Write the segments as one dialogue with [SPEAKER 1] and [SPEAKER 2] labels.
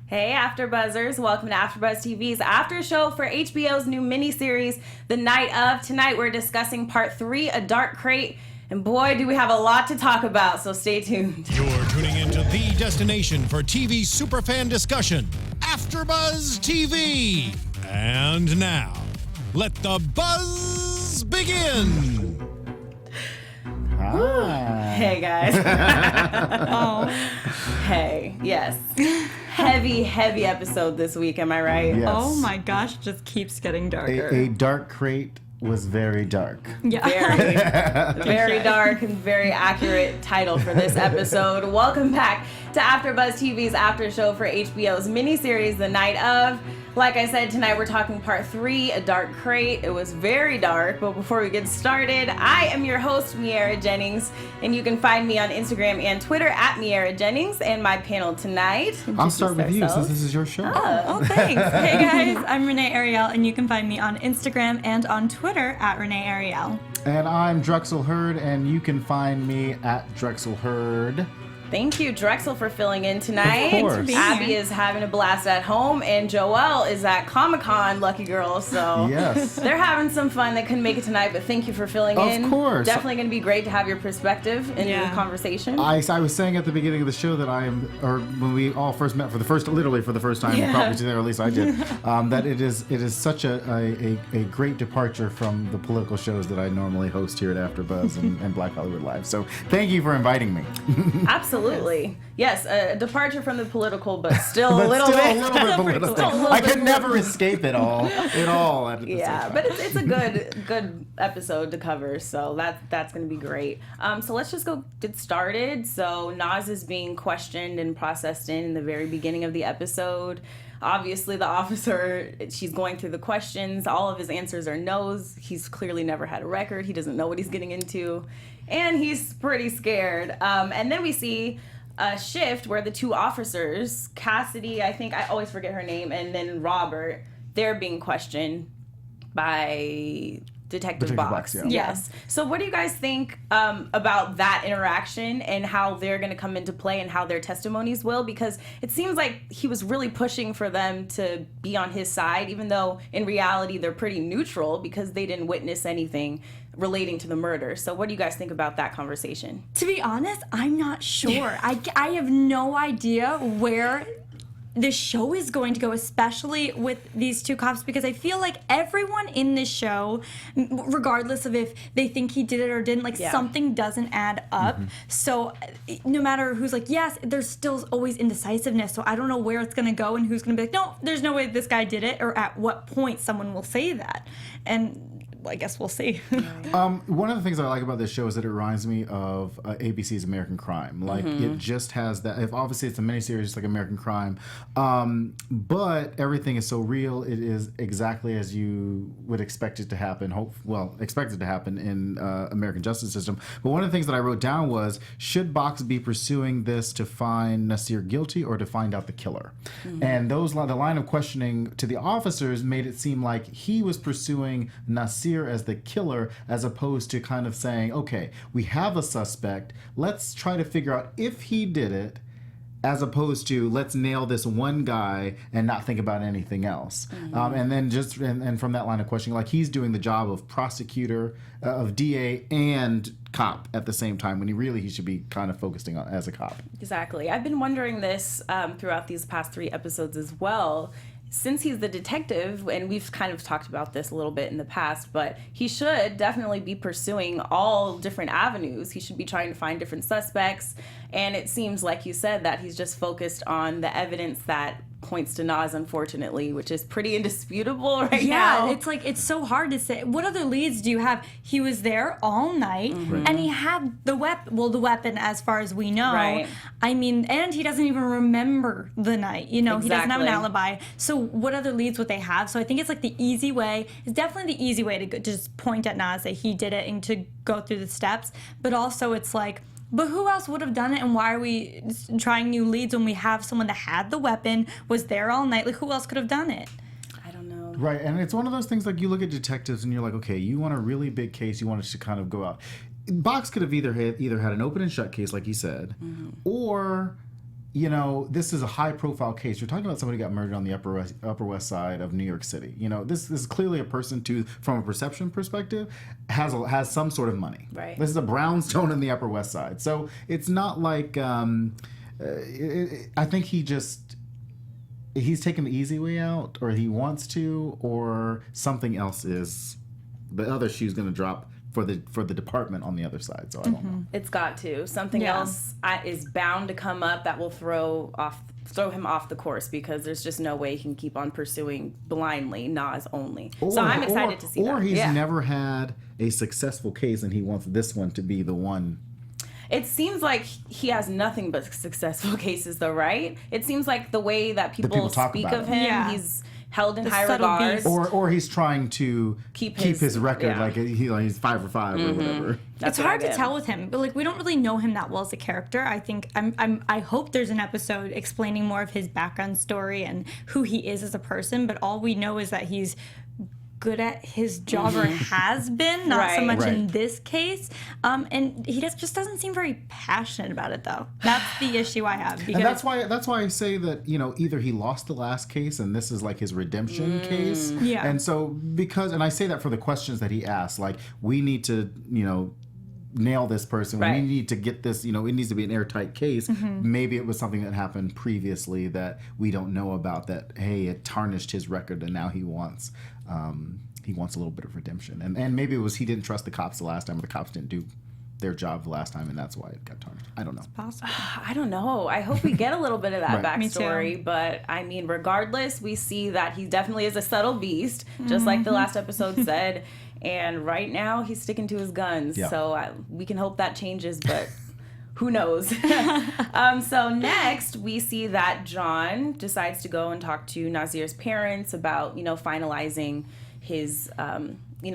[SPEAKER 1] Hey, AfterBuzzers. Welcome to AfterBuzz TV's after show for HBO's new miniseries, The Night Of. Tonight we're discussing Part 3, A Dark Crate. And boy, do we have a lot to talk about, so stay tuned.
[SPEAKER 2] You're tuning into the destination for TV superfan discussion, AfterBuzz TV. And now, let the buzz begin.
[SPEAKER 1] Hey, guys. Hey, yes. Heavy episode this week, am I right?
[SPEAKER 3] Yes.
[SPEAKER 4] Oh my gosh, it just keeps getting darker.
[SPEAKER 3] A dark crate was very dark.
[SPEAKER 4] Yeah.
[SPEAKER 1] Very dark and very accurate title for this episode. Welcome back to AfterBuzz TV's after show for HBO's miniseries, The Night Of. Like I said, tonight we're talking Part 3, A Dark Crate. It was very dark, but before we get started, I am your host, Miaira Jennings, and you can find me on Instagram and Twitter at Miaira Jennings, and my panel tonight.
[SPEAKER 3] I'll start with you since this is your show.
[SPEAKER 4] Oh, thanks. Hey guys, I'm Renee Ariel, and you can find me on Instagram and on Twitter at Renee Ariel.
[SPEAKER 3] And I'm Drexel Hurd, and you can find me at Drexel Hurd.
[SPEAKER 1] Thank you, Drexel, for filling in tonight.
[SPEAKER 3] Of course.
[SPEAKER 1] Abby is having a blast at home, and Joelle is at Comic-Con, lucky girl, so
[SPEAKER 3] Yes.
[SPEAKER 1] they're having some fun. They couldn't make it tonight, but thank you for filling in.
[SPEAKER 3] Of course.
[SPEAKER 1] Definitely going to be great to have your perspective in the conversation.
[SPEAKER 3] I was saying at the beginning of the show that when we all first met literally for the first time, probably today, or at least I did, that it is such a great departure from the political shows that I normally host here at AfterBuzz and Black Hollywood Live. So thank you for inviting me.
[SPEAKER 1] Absolutely. Yes, a departure from the political, but still a little
[SPEAKER 3] still
[SPEAKER 1] bit.
[SPEAKER 3] a little bit political. I can never escape it all. At the same time.
[SPEAKER 1] But it's a good episode to cover, so that's going to be great. So let's just go get started. So Naz is being questioned and processed in the very beginning of the episode. Obviously, the officer, she's going through the questions. All of his answers are no's. He's clearly never had a record. He doesn't know what he's getting into. And he's pretty scared. And then we see a shift where the two officers, Cassidy, I think, I always forget her name, and then Robert, they're being questioned by Detective Box. Yes. So what do you guys think about that interaction and how they're going to come into play and how their testimonies will? Because it seems like he was really pushing for them to be on his side, even though in reality they're pretty neutral because they didn't witness anything relating to the murder. So what do you guys think about that conversation?
[SPEAKER 4] To be honest, I'm not sure. I have no idea where the show is going to go, especially with these two cops, because I feel like everyone in this show, regardless of if they think he did it or didn't, something doesn't add up. Mm-hmm. So no matter who's like, yes, there's still always indecisiveness. So I don't know where it's going to go and who's going to be like, no, there's no way this guy did it, or at what point someone will say that. And I guess we'll see.
[SPEAKER 3] One of the things I like about this show is that it reminds me of ABC's American Crime. Like, it just has that. If obviously it's a miniseries, it's like American Crime, but everything is so real. It is exactly as you would expect it to happen. Expected to happen in American justice system. But one of the things that I wrote down was: should Box be pursuing this to find Nasir guilty or to find out the killer? And the line of questioning to the officers made it seem like he was pursuing Nasir as the killer, as opposed to kind of saying, okay, we have a suspect, let's try to figure out if he did it, as opposed to let's nail this one guy and not think about anything else. And then and from that line of questioning, like, he's doing the job of prosecutor, of DA and cop at the same time, when he should be kind of focusing on as a cop.
[SPEAKER 1] Exactly. I've been wondering this throughout these past 3 episodes as well. Since he's the detective, and we've kind of talked about this a little bit in the past, but he should definitely be pursuing all different avenues. He should be trying to find different suspects, and it seems like you said that he's just focused on the evidence that points to Nas, unfortunately, which is pretty indisputable now.
[SPEAKER 4] Yeah, it's like, it's so hard to say. What other leads do you have? He was there all night, and he had the weapon as far as we know.
[SPEAKER 1] Right.
[SPEAKER 4] I mean, and he doesn't even remember the night. He doesn't have an alibi. So what other leads would they have? So I think it's like the easy way. It's definitely the easy way to just point at Nas, that he did it, and to go through the steps. But also it's like, but who else would have done it, and why are we trying new leads when we have someone that had the weapon, was there all night? Like, who else could have done it?
[SPEAKER 1] I don't know.
[SPEAKER 3] Right, and it's one of those things, like, you look at detectives and you're like, okay, you want a really big case, you want it to kind of go out. Box could have either had an open and shut case, like he said, or this is a high-profile case. You're talking about somebody who got murdered on the Upper West Side of New York City. This is clearly a person from a perception perspective, has some sort of money.
[SPEAKER 1] Right.
[SPEAKER 3] This is a brownstone in the Upper West Side. So it's not like I think he's taking the easy way out, or he wants to, or something else is the other shoe's going to drop for the department on the other side. So I don't know.
[SPEAKER 1] It's got to. Something else is bound to come up that will throw him off the course, because there's just no way he can keep on pursuing blindly Nas only. So I'm excited to see that.
[SPEAKER 3] Or he's never had a successful case and he wants this one to be the one.
[SPEAKER 1] It seems like he has nothing but successful cases, though, right? It seems like the way that people speak of him, he's held in high regard.
[SPEAKER 3] Or he's trying to keep his record, like he's 5 for 5 or whatever.
[SPEAKER 4] It's hard to tell with him, but we don't really know him that well as a character. I think I hope there's an episode explaining more of his background story and who he is as a person. But all we know is that he's good at his job, or has been, not so much in this case. And he just doesn't seem very passionate about it, though. That's the issue I have. Because
[SPEAKER 3] and that's why I say that, either he lost the last case and this is like his redemption case.
[SPEAKER 4] Yeah.
[SPEAKER 3] And so and I say that for the questions that he asked, like, we need to, nail this person. We need to get this, it needs to be an airtight case. Maybe it was something that happened previously that we don't know about, that, hey, it tarnished his record and now he wants a little bit of redemption. And maybe it was he didn't trust the cops the last time, or the cops didn't do their job the last time, and that's why it got tarnished. I don't know. It's
[SPEAKER 4] possible.
[SPEAKER 1] I don't know. I hope we get a little bit of that backstory. But I mean, regardless, we see that he definitely is a subtle beast, just like the last episode said. And right now, he's sticking to his guns. Yeah. So we can hope that changes, but who knows? So next, we see that John decides to go and talk to Nazir's parents about, finalizing his,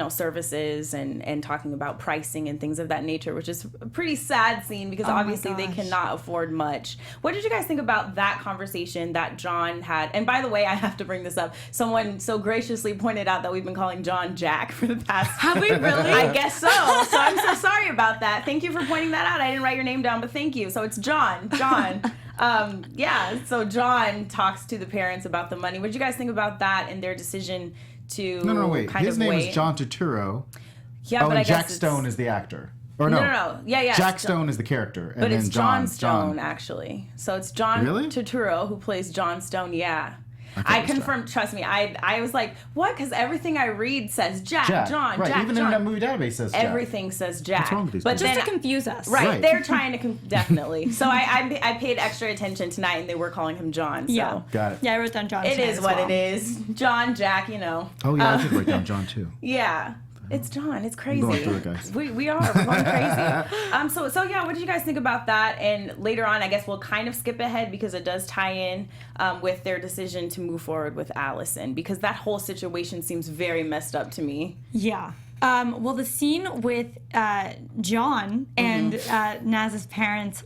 [SPEAKER 1] services and talking about pricing and things of that nature, which is a pretty sad scene, because obviously they cannot afford much. What did you guys think about that conversation that John had? And by the way, I have to bring this up. Someone so graciously pointed out that we've been calling John Jack for the past...
[SPEAKER 4] Have we really?
[SPEAKER 1] I guess so. So I'm so sorry about that. Thank you for pointing that out. I didn't write your name down, but thank you. So it's John. So John talks to the parents about the money. What did you guys think about that and their decision to
[SPEAKER 3] wait. His name is John Turturro.
[SPEAKER 1] Yeah, but I
[SPEAKER 3] Jack
[SPEAKER 1] guess
[SPEAKER 3] Stone is the actor. Or no. Yeah.
[SPEAKER 1] Jack
[SPEAKER 3] Stone is the character.
[SPEAKER 1] But it's John Stone, actually. So it's John Turturro who plays John Stone, yeah. I confirmed, trust me, I was like, what? Because everything I read says Jack, John,
[SPEAKER 3] right.
[SPEAKER 1] Jack,
[SPEAKER 3] Even
[SPEAKER 1] John.
[SPEAKER 3] in that movie database says Jack.
[SPEAKER 1] Everything says Jack.
[SPEAKER 3] What's wrong with these
[SPEAKER 1] but
[SPEAKER 3] people?
[SPEAKER 4] Just to confuse us.
[SPEAKER 1] Right. They're trying to, definitely. So I paid extra attention tonight, and they were calling him John. So.
[SPEAKER 4] Yeah.
[SPEAKER 3] Got it.
[SPEAKER 4] Yeah, I wrote down John.
[SPEAKER 1] It is what it is. John, Jack,
[SPEAKER 3] Oh, yeah, I did write down John, too.
[SPEAKER 1] Yeah. It's John. It's crazy.
[SPEAKER 3] Going through it, guys.
[SPEAKER 1] We are. We're going crazy. So yeah, what did you guys think about that? And later on, I guess we'll kind of skip ahead because it does tie in with their decision to move forward with Allison, because that whole situation seems very messed up to me.
[SPEAKER 4] Yeah. Well, the scene with John and Naz's parents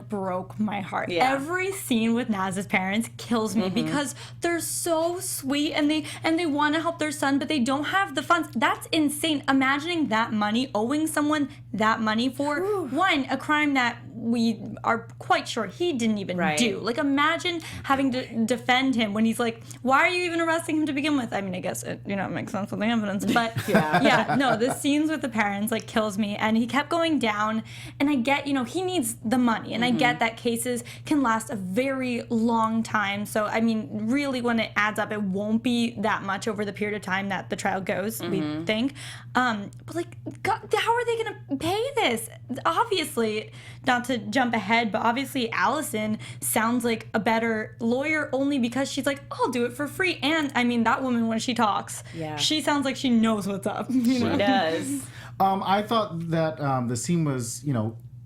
[SPEAKER 4] broke my heart.
[SPEAKER 1] Yeah.
[SPEAKER 4] Every scene with Naz's parents kills me because they're so sweet and they want to help their son, but they don't have the funds. That's insane. Imagining that money, owing someone that money for one, a crime that we are quite sure he didn't even do. Like, imagine having to defend him when he's like, why are you even arresting him to begin with? I mean, I guess it makes sense with the evidence, but no, the scenes with the parents kills me. And he kept going down, and I get, he needs the money, and I get that cases can last a very long time. So, I mean, really, when it adds up, it won't be that much over the period of time that the trial goes, we think. But God, how are they going to pay this? Obviously, not to jump ahead, but obviously Allison sounds like a better lawyer only because she's like, I'll do it for free. And I mean, that woman, when she talks, she sounds like she knows what's up.
[SPEAKER 1] She does.
[SPEAKER 3] I thought that the scene was,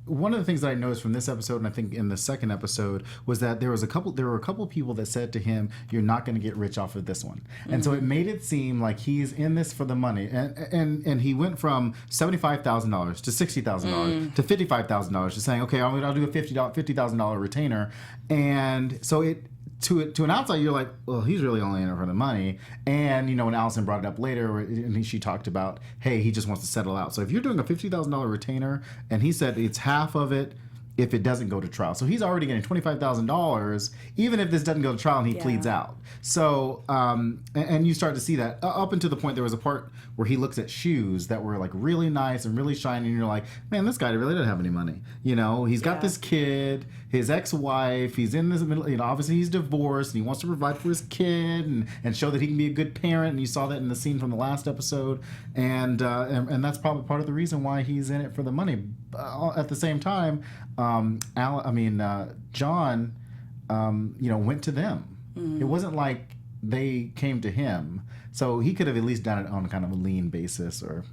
[SPEAKER 3] one of the things that I noticed from this episode, and I think in the second episode, was that there were a couple people that said to him, "You're not going to get rich off of this one," and so it made it seem like he's in this for the money, and he went from $75,000 to $60,000 to $55,000 to saying, "Okay, I'll do a $50,000 retainer," and so it. To an outside, you're like, well, he's really only in it for the money. And, when Allison brought it up later, and she talked about, hey, he just wants to settle out. So if you're doing a $50,000 retainer, and he said it's half of it if it doesn't go to trial. So he's already getting $25,000, even if this doesn't go to trial and he pleads out. So, and you start to see that up until the point there was a part where he looks at shoes that were like really nice and really shiny, and you're like, man, this guy really doesn't have any money. You know, he's got this kid, his ex-wife, he's in this middle, you know, obviously he's divorced and he wants to provide for his kid and show that he can be a good parent. And you saw that in the scene from the last episode. And that's probably part of the reason why he's in it for the money. At the same time, John, went to them. It wasn't like they came to him. So he could have at least done it on kind of a lean basis, or,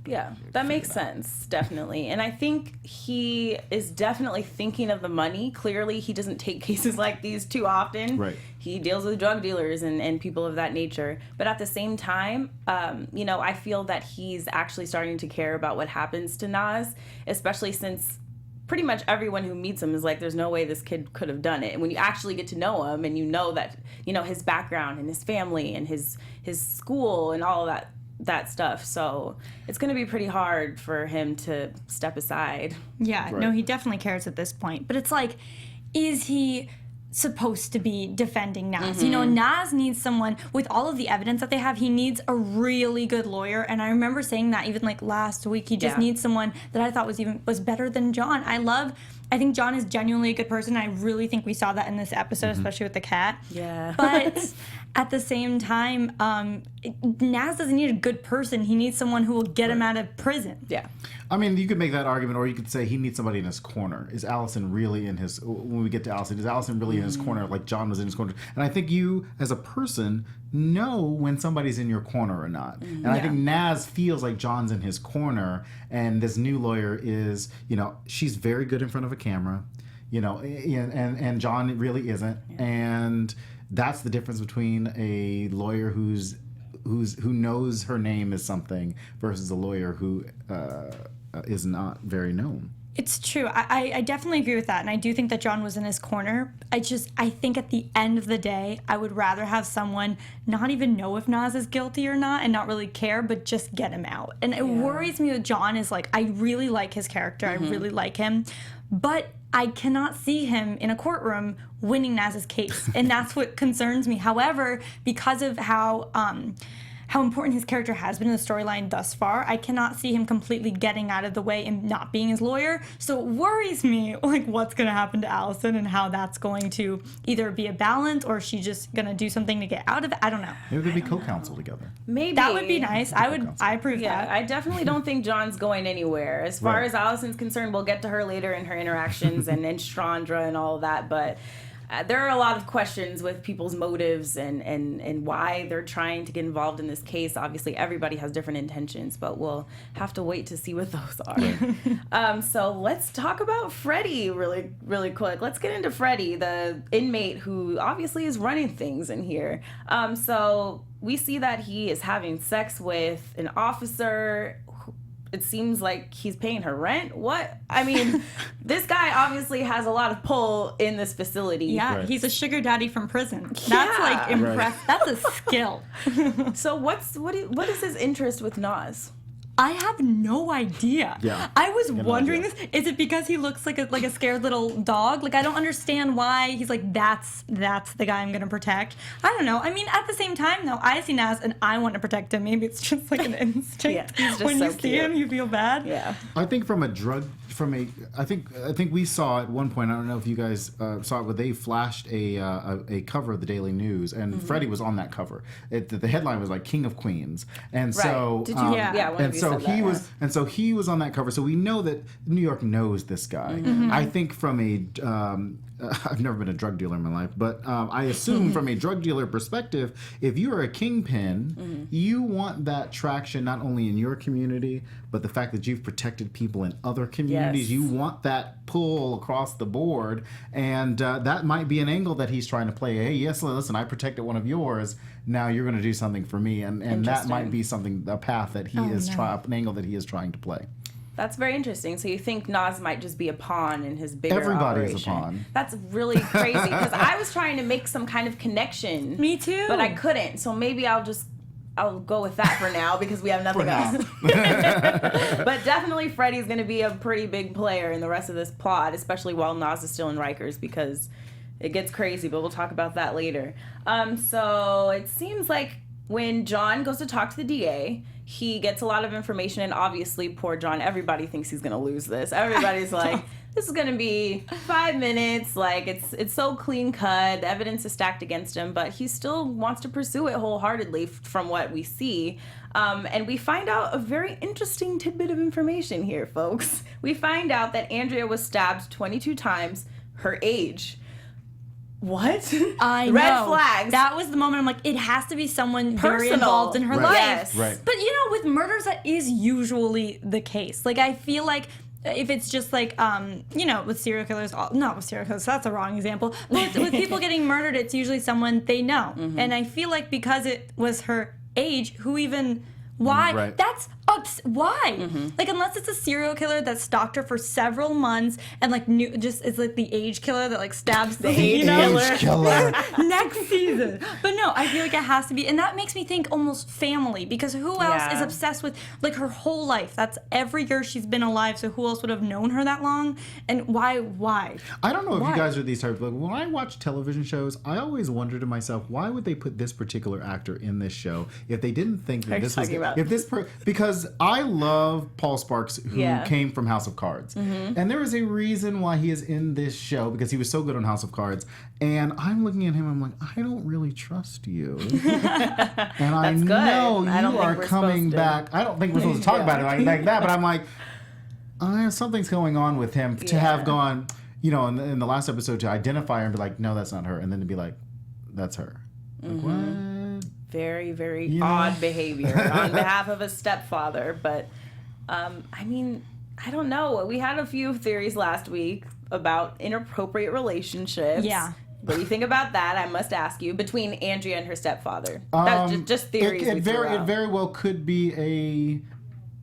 [SPEAKER 1] Yeah, that makes sense, definitely. And I think he is definitely thinking of the money. Clearly, he doesn't take cases like these too often.
[SPEAKER 3] Right.
[SPEAKER 1] He deals with drug dealers and people of that nature. But at the same time, I feel that he's actually starting to care about what happens to Naz, especially since pretty much everyone who meets him is like, there's no way this kid could have done it. And when you actually get to know him and you know that, his background and his family and his school and all of that stuff. So it's going to be pretty hard for him to step aside.
[SPEAKER 4] Yeah,
[SPEAKER 3] Right.
[SPEAKER 4] no, he definitely cares at this point. But it's like, is he supposed to be defending Naz? Naz needs someone, with all of the evidence that they have, he needs a really good lawyer. And I remember saying that even like last week, he just needs someone that I thought was better than John. I think John is genuinely a good person. I really think we saw that in this episode, especially with the cat.
[SPEAKER 1] Yeah.
[SPEAKER 4] But at the same time, Naz doesn't need a good person. He needs someone who will get him out of prison.
[SPEAKER 1] Yeah.
[SPEAKER 3] I mean, you could make that argument, or you could say he needs somebody in his corner. Is Allison really in his, when we get to Allison, is Allison really in his corner like John was in his corner? And I think you, as a person, know when somebody's in your corner or not. And I think Naz feels like John's in his corner, and this new lawyer is, she's very good in front of a camera, and John really isn't. Yeah. And that's the difference between a lawyer who knows her name is something versus a lawyer who is not very known.
[SPEAKER 4] It's true. I definitely agree with that. And I do think that John was in his corner. I think at the end of the day, I would rather have someone not even know if Naz is guilty or not and not really care, but just get him out. And it worries me with John is like, I really like his character. I really like him. But I cannot see him in a courtroom winning Naz's case. And that's what concerns me. However, because of how important his character has been in the storyline thus far, I cannot see him completely getting out of the way and not being his lawyer. So it worries me, like, what's going to happen to Allison and how that's going to either be a balance or is she just going to do something to get out of it? I don't know.
[SPEAKER 3] Maybe they'd be co-counsel together.
[SPEAKER 1] Maybe.
[SPEAKER 4] That would be nice. I approve that.
[SPEAKER 1] I definitely don't think John's going anywhere. As far as Allison's concerned, we'll get to her later in her interactions and Strandra and all of that, but there are a lot of questions with people's motives and why they're trying to get involved in this case. Obviously, everybody has different intentions, but we'll have to wait to see what those are. So let's talk about Freddie really, really quick. Let's get into Freddie, the inmate who obviously is running things in here. So we see that he is having sex with an officer. It seems like he's paying her rent. What? I mean, this guy obviously has a lot of pull in this facility.
[SPEAKER 4] Yeah, he's a sugar daddy from prison. That's like impressive. That's a skill.
[SPEAKER 1] So what is his interest with Naz?
[SPEAKER 4] I have no idea.
[SPEAKER 3] Yeah.
[SPEAKER 4] I was wondering this. Is it because he looks like a scared little dog? Like, I don't understand why he's like, that's the guy I'm going to protect. I don't know. I mean, at the same time, though, I see Naz and I want to protect him. Maybe it's just like an instinct.
[SPEAKER 1] He's just
[SPEAKER 4] when
[SPEAKER 1] so
[SPEAKER 4] you see
[SPEAKER 1] cute.
[SPEAKER 4] him, you feel bad.
[SPEAKER 1] Yeah.
[SPEAKER 3] I think I think we saw at one point, I don't know if you guys saw it, but they flashed a cover of the Daily News, and Freddie was on that cover. The headline was like King of Queens, and so
[SPEAKER 1] Did you? One of you said that,
[SPEAKER 3] and so he was on that cover. So we know that New York knows this guy. I think from I've never been a drug dealer in my life, but I assume from a drug dealer perspective, if you are a kingpin, you want that traction not only in your community, but the fact that you've protected people in other communities.
[SPEAKER 1] Yes.
[SPEAKER 3] You want that pull across the board, and that might be an angle that he's trying to play. Hey, yes, listen, I protected one of yours. Now you're going to do something for me, and that might be a path that he an angle that he is trying to play.
[SPEAKER 1] That's very interesting. So you think Naz might just be a pawn in his bigger
[SPEAKER 3] Everybody
[SPEAKER 1] operation.
[SPEAKER 3] is a pawn.
[SPEAKER 1] That's really crazy because I was trying to make some kind of connection.
[SPEAKER 4] Me too.
[SPEAKER 1] But I couldn't. So maybe I'll just I'll go with that for now because we have nothing else. But definitely Freddie's going to be a pretty big player in the rest of this plot, especially while Nas is still in Rikers, because it gets crazy, but we'll talk about that later. So it seems like when John goes to talk to the DA, he gets a lot of information, and obviously poor John, everybody thinks he's going to lose this. Everybody's like, this is going to be 5 minutes. Like, it's so clean cut. The evidence is stacked against him, but he still wants to pursue it wholeheartedly from what we see. And we find out a very interesting tidbit of information here, folks. We find out that Andrea was stabbed 22 times, her age. What?
[SPEAKER 4] I
[SPEAKER 1] Red
[SPEAKER 4] know.
[SPEAKER 1] flags.
[SPEAKER 4] That was the moment I'm like, it has to be someone very
[SPEAKER 1] Personal.
[SPEAKER 4] involved in her
[SPEAKER 3] Right.
[SPEAKER 4] life.
[SPEAKER 1] Yes.
[SPEAKER 3] Right.
[SPEAKER 4] But you know, with murders, that is usually the case. Like, I feel like if it's just like, you know, with serial killers, not with serial killers, that's a wrong example. But with people getting murdered, it's usually someone they know.
[SPEAKER 1] Mm-hmm.
[SPEAKER 4] And I feel like because it was her age, who even, why?
[SPEAKER 3] Right.
[SPEAKER 4] That's why?
[SPEAKER 1] Mm-hmm.
[SPEAKER 4] Like, unless it's a serial killer that stalked her for several months and like knew, just it's like the age killer that like stabs the
[SPEAKER 1] age
[SPEAKER 4] you know?
[SPEAKER 3] killer.
[SPEAKER 4] Next season. But no, I feel like it has to be, and that makes me think almost family, because who else
[SPEAKER 1] Yeah.
[SPEAKER 4] is obsessed with like her whole life? That's every year she's been alive, so who else would have known her that long? And why?
[SPEAKER 3] I don't know if
[SPEAKER 4] Why?
[SPEAKER 3] you guys are these types, but when I watch television shows, I always wonder to myself, why would they put this particular actor in this show if they didn't think that
[SPEAKER 1] you
[SPEAKER 3] this was
[SPEAKER 1] talking about?
[SPEAKER 3] if this because I love Paul Sparks, who
[SPEAKER 1] Yeah.
[SPEAKER 3] came from House of Cards, and there is a reason why he is in this show because he was so good on House of Cards. And I'm looking at him, I'm like, I don't really trust you, and I
[SPEAKER 1] That's good.
[SPEAKER 3] know
[SPEAKER 1] I don't
[SPEAKER 3] you
[SPEAKER 1] think
[SPEAKER 3] are
[SPEAKER 1] we're
[SPEAKER 3] coming
[SPEAKER 1] supposed to.
[SPEAKER 3] back. I don't think we're supposed to talk about it like that, but I'm like. Something's going on with him to have gone, you know, in the last episode to identify her and be like, no, that's not her. And then to be like, that's her. Like, what?
[SPEAKER 1] Very, very
[SPEAKER 3] You know?
[SPEAKER 1] odd behavior on behalf of a stepfather. But, I mean, I don't know. We had a few theories last week about inappropriate relationships.
[SPEAKER 4] Yeah.
[SPEAKER 1] What do you think about that? I must ask you, between Andrea and her stepfather. That's just theories.
[SPEAKER 3] It
[SPEAKER 1] we threw out.
[SPEAKER 3] very well could be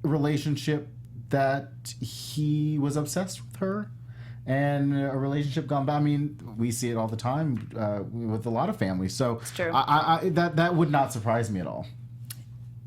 [SPEAKER 3] a relationship that he was obsessed with her, and a relationship gone bad. I mean, we see it all the time with a lot of families. So
[SPEAKER 1] It's true.
[SPEAKER 3] I that would not surprise me at all,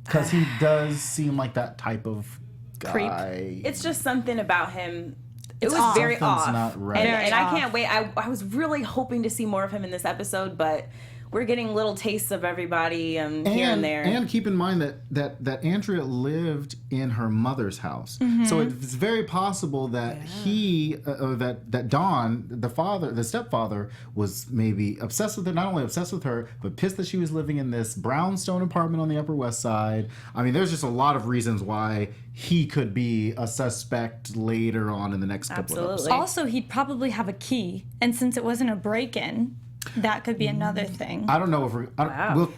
[SPEAKER 3] because he does seem like that type of guy.
[SPEAKER 1] It's just something about him. It was
[SPEAKER 4] off.
[SPEAKER 1] very
[SPEAKER 3] Something's
[SPEAKER 1] off.
[SPEAKER 3] not right.
[SPEAKER 1] And,
[SPEAKER 4] Very
[SPEAKER 1] and
[SPEAKER 4] off.
[SPEAKER 1] I can't wait. I was really hoping to see more of him in this episode, but we're getting little tastes of everybody here and there.
[SPEAKER 3] And keep in mind that Andrea lived in her mother's house,
[SPEAKER 1] Mm-hmm.
[SPEAKER 3] so it's very possible that that Don, the stepfather, was maybe obsessed with her. Not only obsessed with her, but pissed that she was living in this brownstone apartment on the Upper West Side. I mean, there's just a lot of reasons why he could be a suspect later on in the next couple of
[SPEAKER 1] Absolutely.
[SPEAKER 3] episodes.
[SPEAKER 4] Also, he'd probably have a key, and since it wasn't a break-in, that could be another thing.
[SPEAKER 3] I don't know if
[SPEAKER 1] Wow.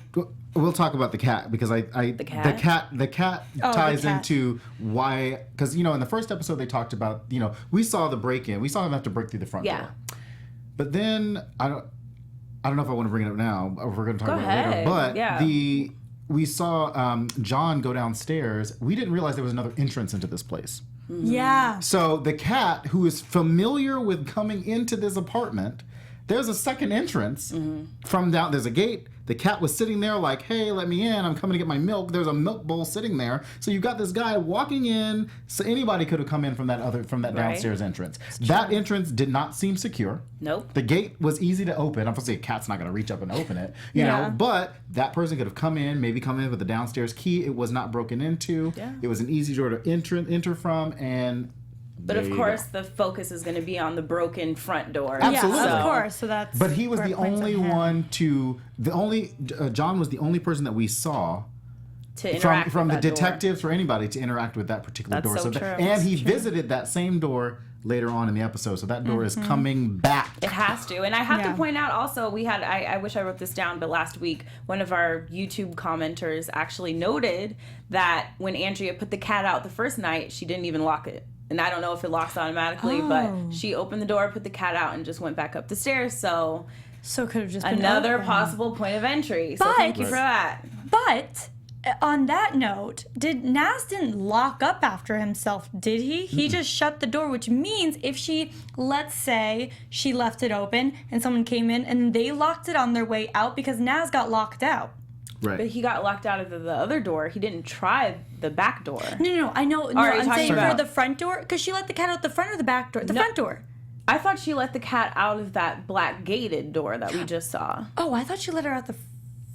[SPEAKER 3] we'll talk about the cat, because the cat ties
[SPEAKER 4] cat.
[SPEAKER 3] into why, because you know in the first episode they talked about, you know, we saw the break-in, we saw him have to break through the front door, but then I don't know if I want to bring it up now or if we're going to talk
[SPEAKER 1] Go
[SPEAKER 3] about it later,
[SPEAKER 1] ahead.
[SPEAKER 3] but
[SPEAKER 1] Yeah.
[SPEAKER 3] we saw John go downstairs. We didn't realize there was another entrance into this place.
[SPEAKER 4] Yeah.
[SPEAKER 3] So the cat, who is familiar with coming into this apartment, there's a second entrance from down. There's a gate. The cat was sitting there like, hey, let me in. I'm coming to get my milk. There's a milk bowl sitting there. So you've got this guy walking in. So anybody could have come in from that downstairs entrance. That entrance did not seem secure.
[SPEAKER 1] Nope.
[SPEAKER 3] The gate was easy to open. Obviously, a cat's not going to reach up and open it, you know. But that person could have come in with the downstairs key. It was not broken into.
[SPEAKER 1] Yeah.
[SPEAKER 3] It was an easy door to enter from, and.
[SPEAKER 1] But of course, the focus is going to be on the broken front door.
[SPEAKER 3] Absolutely.
[SPEAKER 4] Yeah,
[SPEAKER 1] So-
[SPEAKER 4] of course. So that's.
[SPEAKER 3] But he was
[SPEAKER 4] where
[SPEAKER 3] the
[SPEAKER 4] it points
[SPEAKER 3] only
[SPEAKER 4] at him.
[SPEAKER 3] one John was the only person that we saw
[SPEAKER 1] To interact
[SPEAKER 3] from
[SPEAKER 1] with
[SPEAKER 3] the
[SPEAKER 1] that door.
[SPEAKER 3] detectives or anybody to interact with that particular
[SPEAKER 1] That's
[SPEAKER 3] door.
[SPEAKER 1] so true.
[SPEAKER 3] And he visited that same door later on in the episode. So that door is coming back.
[SPEAKER 1] It has to. And I have to
[SPEAKER 4] Yeah.
[SPEAKER 1] point out also, I wish I wrote this down, but last week, one of our YouTube commenters actually noted that when Andrea put the cat out the first night, she didn't even lock it. And I don't know if it locks automatically, but she opened the door, put the cat out, and just went back up the stairs. So
[SPEAKER 4] So it could have just been
[SPEAKER 1] another
[SPEAKER 4] open.
[SPEAKER 1] possible point of entry. So
[SPEAKER 4] But-
[SPEAKER 1] thank you for that.
[SPEAKER 4] But on that note, Nas didn't lock up after himself, did he? He just shut the door, which means if she, let's say, she left it open and someone came in and they locked it on their way out because Nas got locked out.
[SPEAKER 3] Right.
[SPEAKER 1] But he got locked out of the other door. He didn't try the back door.
[SPEAKER 4] No, I know. No,
[SPEAKER 1] Are you
[SPEAKER 4] I'm
[SPEAKER 1] talking
[SPEAKER 4] saying for
[SPEAKER 1] about-
[SPEAKER 4] the front door, because she let the cat out the front or the back door? The front door.
[SPEAKER 1] I thought she let the cat out of that black gated door that we just saw.
[SPEAKER 4] Oh, I thought she let her out the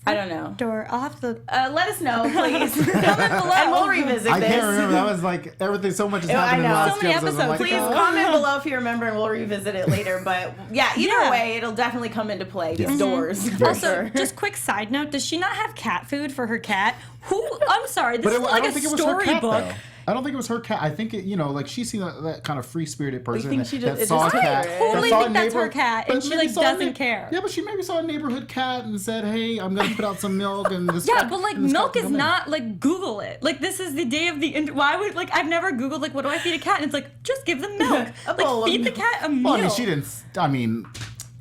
[SPEAKER 1] I don't know.
[SPEAKER 4] door. I'll have to...
[SPEAKER 1] Let us know, please.
[SPEAKER 4] Comment below.
[SPEAKER 1] And we'll revisit
[SPEAKER 3] I
[SPEAKER 1] this.
[SPEAKER 3] can't remember. That was like everything. So much has happened in the
[SPEAKER 1] know.
[SPEAKER 3] last
[SPEAKER 4] So many
[SPEAKER 3] two episodes. I'm like,
[SPEAKER 1] Please
[SPEAKER 3] oh.
[SPEAKER 1] comment below if you remember, and we'll revisit it later. But yeah, either way, it'll definitely come into play. These doors. For
[SPEAKER 4] Also,
[SPEAKER 1] sure.
[SPEAKER 4] just quick side note, does she not have cat food for her cat? I'm sorry, this is
[SPEAKER 3] I
[SPEAKER 4] like
[SPEAKER 3] don't
[SPEAKER 4] a
[SPEAKER 3] think it was her cat,
[SPEAKER 4] storybook.
[SPEAKER 3] though. I don't think it was her cat. I think it, like she's seen that kind of free spirited person
[SPEAKER 1] think
[SPEAKER 3] that,
[SPEAKER 1] she just-
[SPEAKER 3] that
[SPEAKER 1] it
[SPEAKER 3] saw a
[SPEAKER 1] just
[SPEAKER 3] cat.
[SPEAKER 1] took her.
[SPEAKER 3] that
[SPEAKER 4] Totally
[SPEAKER 3] saw a
[SPEAKER 4] think that's her
[SPEAKER 3] neighbor-
[SPEAKER 4] cat, and
[SPEAKER 3] but
[SPEAKER 4] she,
[SPEAKER 3] maybe
[SPEAKER 4] like,
[SPEAKER 3] saw a
[SPEAKER 4] doesn't care.
[SPEAKER 3] Yeah, but she maybe saw a neighborhood cat and said, "Hey, I'm gonna put out some milk." And this
[SPEAKER 4] Yeah,
[SPEAKER 3] cat-
[SPEAKER 4] but like
[SPEAKER 3] and this
[SPEAKER 4] milk
[SPEAKER 3] cat
[SPEAKER 4] is
[SPEAKER 3] can come in.
[SPEAKER 4] not like Google it. Like this is the day of the why would like I've never Googled like what do I feed a cat? And it's like just give them milk.
[SPEAKER 1] A bowl of
[SPEAKER 4] Like feed the
[SPEAKER 1] milk.
[SPEAKER 4] cat a meal.
[SPEAKER 3] Well, I mean, she didn't. I mean,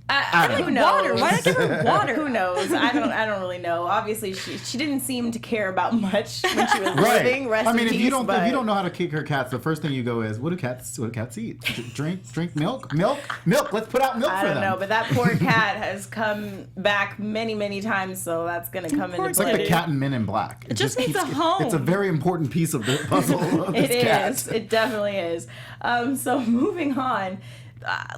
[SPEAKER 1] And
[SPEAKER 3] like
[SPEAKER 1] who knows?
[SPEAKER 4] water. Why not give her water?
[SPEAKER 1] Who knows? I don't really know. Obviously, she didn't seem to care about much when she was
[SPEAKER 3] right.
[SPEAKER 1] living. Rest
[SPEAKER 3] I mean,
[SPEAKER 1] in
[SPEAKER 3] if
[SPEAKER 1] peace,
[SPEAKER 3] you don't
[SPEAKER 1] but
[SPEAKER 3] know how to kick her cats, the first thing you go is, what do cats eat? Drink milk. Let's put out milk
[SPEAKER 1] I
[SPEAKER 3] for
[SPEAKER 1] don't
[SPEAKER 3] them.
[SPEAKER 1] know. But that poor cat has come back many times, so that's gonna come into
[SPEAKER 3] It's like the
[SPEAKER 1] play.
[SPEAKER 3] cat in Men in Black. It
[SPEAKER 4] just needs a home.
[SPEAKER 3] It's a very important piece of the puzzle. Of
[SPEAKER 1] It
[SPEAKER 3] this cat.
[SPEAKER 1] is. It definitely is. So moving on.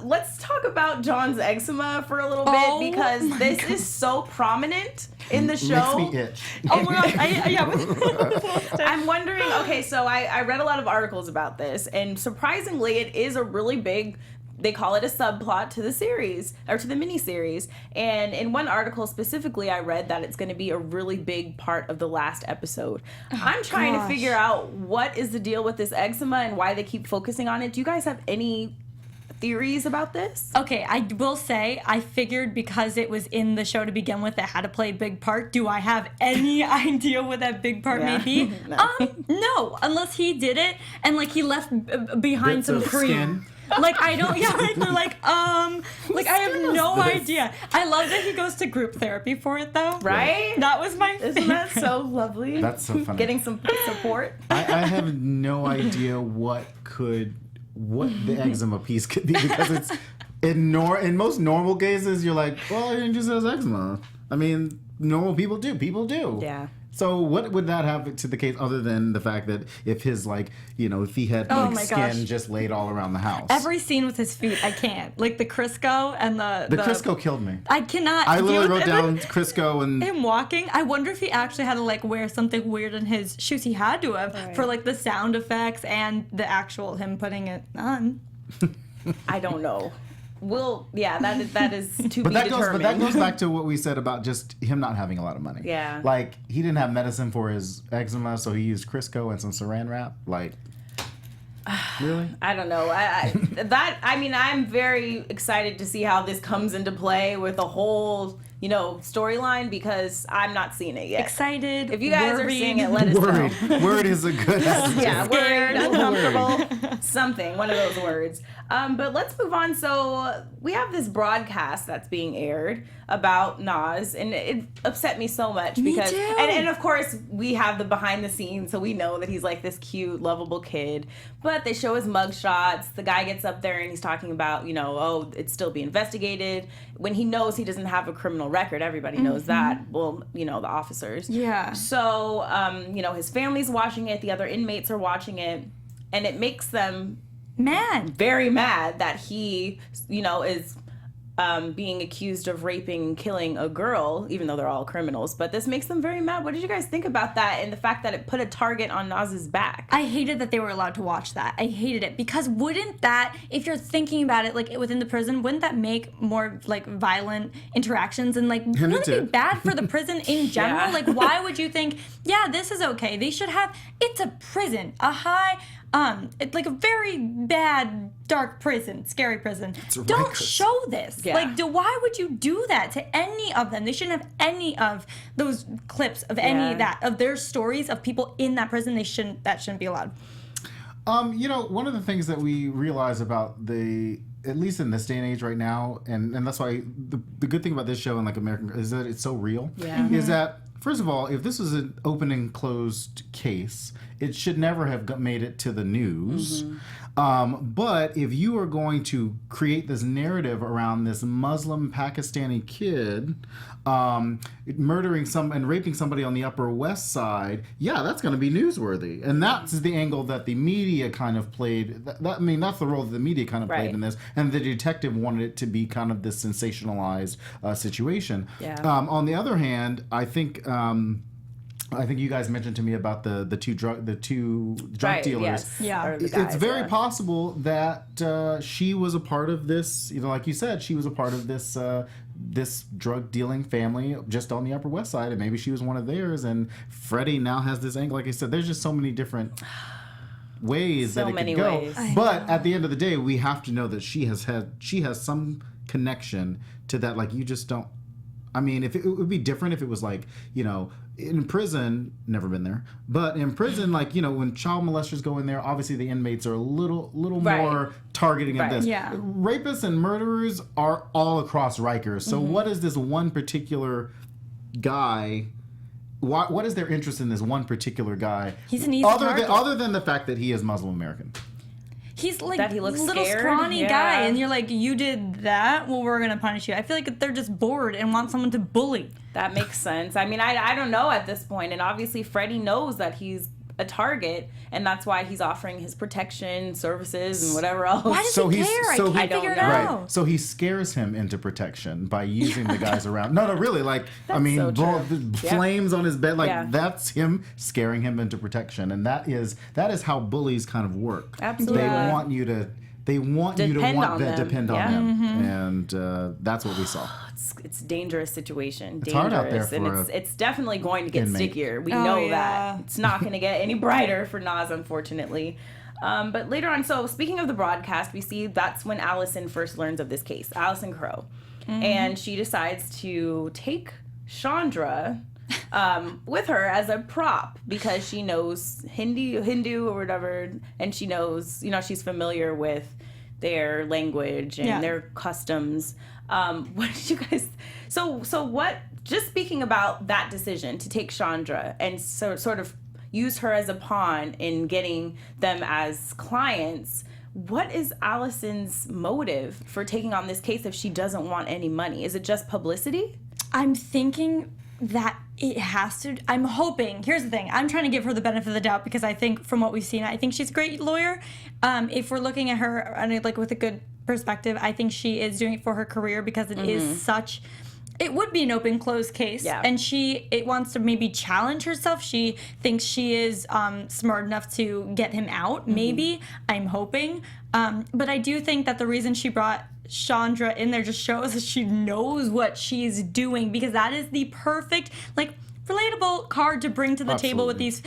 [SPEAKER 1] Let's talk about John's eczema for a little
[SPEAKER 4] Oh
[SPEAKER 1] bit because
[SPEAKER 4] my
[SPEAKER 1] this
[SPEAKER 4] God.
[SPEAKER 1] is so prominent in the show.
[SPEAKER 3] Makes me itch.
[SPEAKER 4] Oh my gosh.
[SPEAKER 1] I'm wondering, okay, so I read a lot of articles about this, and surprisingly, it is a really big, they call it a subplot to the series, or to the miniseries. And in one article specifically, I read that it's going to be a really big part of the last episode. I'm trying to
[SPEAKER 4] gosh.
[SPEAKER 1] figure out what is the deal with this eczema and why they keep focusing on it. Do you guys have any theories about this?
[SPEAKER 4] Okay, I will say I figured because it was in the show to begin with, it had to play a big part. Do I have any idea what that big part
[SPEAKER 1] Yeah.
[SPEAKER 4] may be?
[SPEAKER 1] No.
[SPEAKER 4] No, unless he did it and like he left behind
[SPEAKER 3] Bits
[SPEAKER 4] some
[SPEAKER 3] of
[SPEAKER 4] cream.
[SPEAKER 3] skin.
[SPEAKER 4] Like I don't, yeah. Like I have no idea. I love that he goes to group therapy for it though.
[SPEAKER 1] Right?
[SPEAKER 4] That was my favorite.
[SPEAKER 1] Isn't that so lovely?
[SPEAKER 3] That's so funny.
[SPEAKER 1] Getting some support.
[SPEAKER 3] I have no idea what the eczema piece could be because it's in most normal cases you're like, well, he just has eczema. I mean, normal people do. People do.
[SPEAKER 1] Yeah.
[SPEAKER 3] So what would that have to the case other than the fact that if his if he had
[SPEAKER 4] Oh
[SPEAKER 3] like
[SPEAKER 4] my
[SPEAKER 3] skin
[SPEAKER 4] gosh.
[SPEAKER 3] just laid all around the house?
[SPEAKER 4] Every scene with his feet, I can't. Like the Crisco and the
[SPEAKER 3] Crisco killed me.
[SPEAKER 4] I cannot.
[SPEAKER 3] I literally
[SPEAKER 4] deal
[SPEAKER 3] wrote
[SPEAKER 4] with
[SPEAKER 3] down Crisco and
[SPEAKER 4] him walking. I wonder if he actually had to like wear something weird in his shoes. He had to have
[SPEAKER 1] Right.
[SPEAKER 4] for like the sound effects and the actual him putting it on.
[SPEAKER 1] I don't know. That is to
[SPEAKER 3] But
[SPEAKER 1] be
[SPEAKER 3] that
[SPEAKER 1] determined.
[SPEAKER 3] goes back to what we said about just him not having a lot of money.
[SPEAKER 1] Yeah.
[SPEAKER 3] Like he didn't have medicine for his eczema, so he used Crisco and some Saran wrap. Like, really?
[SPEAKER 1] I don't know. I'm very excited to see how this comes into play with the whole, storyline because I'm not seeing it yet.
[SPEAKER 4] Excited.
[SPEAKER 1] If you guys are
[SPEAKER 4] worried.
[SPEAKER 1] seeing it, let us
[SPEAKER 3] Worried.
[SPEAKER 1] know.
[SPEAKER 3] Worried is a good adjective.
[SPEAKER 1] Yeah, worried,
[SPEAKER 4] Scared.
[SPEAKER 1] uncomfortable, something, one of those words. But let's move on. So we have this broadcast that's being aired about Nas, and it upset me so much because,
[SPEAKER 4] too.
[SPEAKER 1] and of course we have the behind the scenes, so we know that he's like this cute, lovable kid. But they show his mugshots. The guy gets up there and he's talking about, oh, it's still being investigated. When he knows he doesn't have a criminal record, everybody knows that. Well, the officers.
[SPEAKER 4] Yeah.
[SPEAKER 1] So, his family's watching it. The other inmates are watching it, and it makes them
[SPEAKER 4] Man.
[SPEAKER 1] very mad that he, is being accused of raping and killing a girl, even though they're all criminals. But this makes them very mad. What did you guys think about that and the fact that it put a target on Nas's back?
[SPEAKER 4] I hated that they were allowed to watch that. I hated it because wouldn't that, if you're thinking about it, like within the prison, wouldn't that make more like violent interactions and like wouldn't it be
[SPEAKER 3] did.
[SPEAKER 4] bad for the prison in general?
[SPEAKER 1] Yeah.
[SPEAKER 4] Like why would you think, yeah, this is okay? They should have. It's a prison, a high. It's like a very bad, dark prison, scary prison. Don't
[SPEAKER 3] Rikers.
[SPEAKER 4] show this.
[SPEAKER 1] Yeah.
[SPEAKER 4] Like, why would you do that to any of them? They shouldn't have any of those clips of any of that, of their stories of people in that prison. That shouldn't be allowed.
[SPEAKER 3] One of the things that we realize about at least in this day and age right now, and that's why the good thing about this show and like American is that it's so real.
[SPEAKER 1] Yeah.
[SPEAKER 3] Is that first of all, if this was an open and closed case, it should never have made it to the news. But if you are going to create this narrative around this Muslim Pakistani kid murdering and raping somebody on the Upper West Side, yeah, that's going to be newsworthy. And that's the angle that the media kind of played. That's the role that the media kind of played in this. And the detective wanted it to be kind of this sensationalized situation.
[SPEAKER 1] Yeah.
[SPEAKER 3] On the other hand, I think you guys mentioned to me about the two drug dealers.
[SPEAKER 1] Yes.
[SPEAKER 4] Yeah.
[SPEAKER 1] Or the guys,
[SPEAKER 3] It's very possible that she was a part of this. Like you said, she was a part of this this drug dealing family just on the Upper West Side, and maybe she was one of theirs. And Freddie now has this angle. Like I said, there's just so many different ways that it could go.
[SPEAKER 1] Ways.
[SPEAKER 3] But at the end of the day, we have to know that she has some connection to that. Like, you just don't. I mean, if it would be different if it was like, in prison, never been there, but in prison, like, when child molesters go in there, obviously the inmates are a little more targeting of this.
[SPEAKER 4] Yeah.
[SPEAKER 3] Rapists and murderers are all across Rikers. So what is this one particular guy? What is their interest in this one particular guy?
[SPEAKER 4] He's an easy target.
[SPEAKER 3] Other than the fact that he is Muslim American.
[SPEAKER 4] He's like
[SPEAKER 1] That he looks
[SPEAKER 4] little
[SPEAKER 1] scared?
[SPEAKER 4] scrawny
[SPEAKER 1] Yeah.
[SPEAKER 4] guy, and you're like, you did that? Well, we're gonna punish you. I feel like they're just bored and want someone to bully.
[SPEAKER 1] That makes sense. I mean, I don't know at this point, and obviously Freddie knows that he's a target, and that's why he's offering his protection services and whatever else.
[SPEAKER 4] Why does
[SPEAKER 3] So
[SPEAKER 4] he
[SPEAKER 3] he's-
[SPEAKER 4] care?
[SPEAKER 3] so
[SPEAKER 4] I
[SPEAKER 3] he-
[SPEAKER 4] can't figure it
[SPEAKER 1] I don't
[SPEAKER 4] out.
[SPEAKER 3] Right. So he scares him into protection by using the guys around. No, really. Like,
[SPEAKER 1] so true.
[SPEAKER 3] flames on his bed. Like,
[SPEAKER 1] Yeah.
[SPEAKER 3] that's him scaring him into protection. And that is how bullies kind of work.
[SPEAKER 1] Absolutely.
[SPEAKER 3] They want you to
[SPEAKER 1] Depend on them.
[SPEAKER 3] depend on
[SPEAKER 1] Yeah.
[SPEAKER 3] him. And that's what we saw.
[SPEAKER 1] It's a dangerous situation.
[SPEAKER 3] It's hard out there
[SPEAKER 1] and
[SPEAKER 3] for
[SPEAKER 1] it's definitely going to get
[SPEAKER 3] inmate.
[SPEAKER 1] stickier. We
[SPEAKER 4] Oh,
[SPEAKER 1] know
[SPEAKER 4] yeah.
[SPEAKER 1] that. It's not going to get any brighter for Nas, unfortunately. But later on, so speaking of the broadcast, we see that's when Allison first learns of this case, Allison Crowe. And she decides to take Chandra with her as a prop because she knows Hindu or whatever, and she knows, she's familiar with their language and their customs. What did you guys? So what? Just speaking about that decision to take Chandra and sort of use her as a pawn in getting them as clients. What is Allison's motive for taking on this case if she doesn't want any money? Is it just publicity?
[SPEAKER 4] I'm thinking that it has to. I'm hoping. Here's the thing. I'm trying to give her the benefit of the doubt because I think from what we've seen, I think she's a great lawyer. If we're looking at her and like with a good perspective, I think she is doing it for her career because it is such. It would be an open closed case, and it wants to maybe challenge herself. She thinks she is smart enough to get him out. Maybe I'm hoping, but I do think that the reason she brought Chandra in there just shows that she knows what she's doing because that is the perfect relatable card to bring to the table with these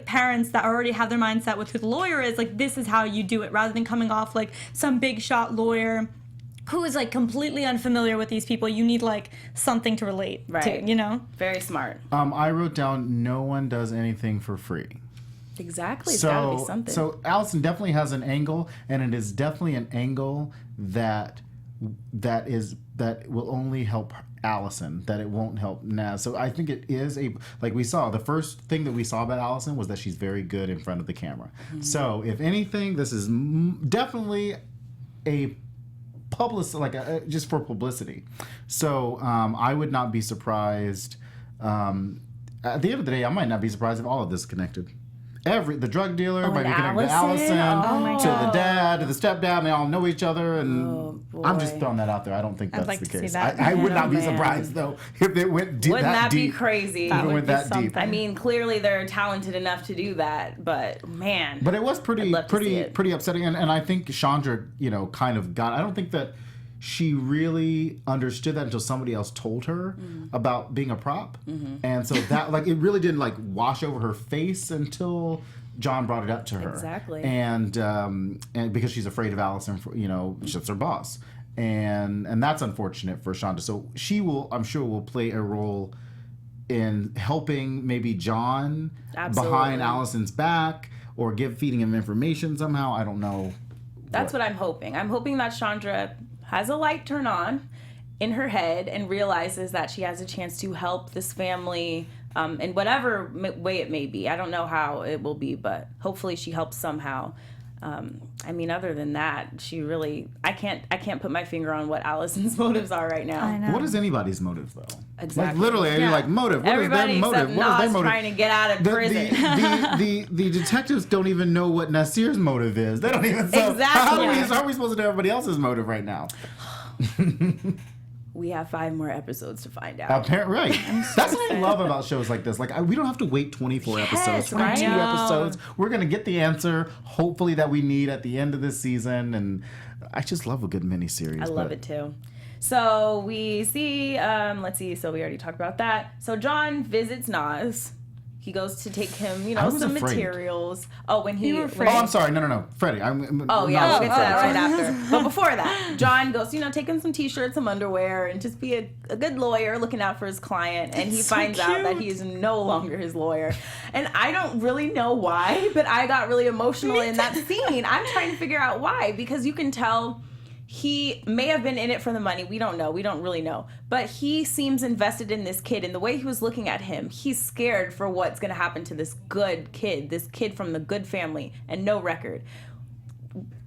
[SPEAKER 4] parents that already have their mindset with who the lawyer is. Like, this is how you do it, rather than coming off like some big shot lawyer who is completely unfamiliar with these people. You need something to relate to,
[SPEAKER 1] Very smart.
[SPEAKER 3] I wrote down, no one does anything for free.
[SPEAKER 1] Exactly. It's gotta be something.
[SPEAKER 3] So Allison definitely has an angle, and it is definitely an angle that will only help Allison, that it won't help Naz. So I think it is we saw, the first thing that we saw about Allison was that she's very good in front of the camera. So if anything, this is definitely a just for publicity. So I would not be surprised. At the end of the day, I might not be surprised if all of this is connected. The drug dealer might be connected to Allison, to the dad, to the stepdad. They all know each other, and I'm just throwing that out there. I don't think that's
[SPEAKER 4] like
[SPEAKER 3] the
[SPEAKER 4] to see
[SPEAKER 3] case.
[SPEAKER 4] that.
[SPEAKER 3] I would not be surprised though if it went deep.
[SPEAKER 1] Wouldn't that be
[SPEAKER 3] deep.
[SPEAKER 1] crazy?
[SPEAKER 3] If it went that deep.
[SPEAKER 1] I mean, clearly they're talented enough to do that, but man.
[SPEAKER 3] But it was pretty upsetting, and I think Chandra, kind of got. I don't think that she really understood that until somebody else told her about being a prop, and so that it really didn't wash over her face until John brought it up to her.
[SPEAKER 1] Exactly.
[SPEAKER 3] And because she's afraid of Allison, she's her boss, and that's unfortunate for Chandra. So I'm sure will play a role in helping maybe John behind Allison's back, or feeding him information somehow. I don't know.
[SPEAKER 1] That's what I'm hoping. I'm hoping that Chandra has a light turn on in her head and realizes that she has a chance to help this family in whatever way it may be. I don't know how it will be, but hopefully she helps somehow. I mean, other than that, I can't put my finger on what Allison's motives are right now.
[SPEAKER 4] I know.
[SPEAKER 3] What is anybody's motive, though?
[SPEAKER 1] Exactly.
[SPEAKER 3] Like, literally, you're like, motive. What
[SPEAKER 1] Everybody
[SPEAKER 3] is their
[SPEAKER 1] except
[SPEAKER 3] motive? What is their
[SPEAKER 1] Nas
[SPEAKER 3] motive?
[SPEAKER 1] trying to get out of prison.
[SPEAKER 3] The detectives don't even know what Nasir's motive is. They don't even know.
[SPEAKER 1] Exactly.
[SPEAKER 3] How are we supposed to know everybody else's motive right now?
[SPEAKER 1] We have 5 more episodes to find out.
[SPEAKER 3] Apparently, right. That's what I love about shows like this. Like, we don't have to wait 24 episodes, 22 episodes. We're going to get the answer, hopefully, that we need at the end of this season. And I just love a good miniseries.
[SPEAKER 1] I love it too. So we see, let's see, so we already talked about that. So John visits Nas. He goes to take him, some
[SPEAKER 3] afraid.
[SPEAKER 1] materials. Oh, when he...
[SPEAKER 4] You were
[SPEAKER 1] when-
[SPEAKER 4] afraid.
[SPEAKER 3] Oh, I'm sorry. No. Freddie.
[SPEAKER 1] Oh, yeah, we'll get to that right after. But before that, John goes, take him some T-shirts, some underwear, and just be a good lawyer looking out for his client. And he finds out that he is no longer his lawyer. And I don't really know why, but I got really emotional in that scene. I'm trying to figure out why, because you can tell... He may have been in it for the money. We don't know. We don't really know. But he seems invested in this kid. And the way he was looking at him, he's scared for what's going to happen to this good kid, this kid from the good family and no record.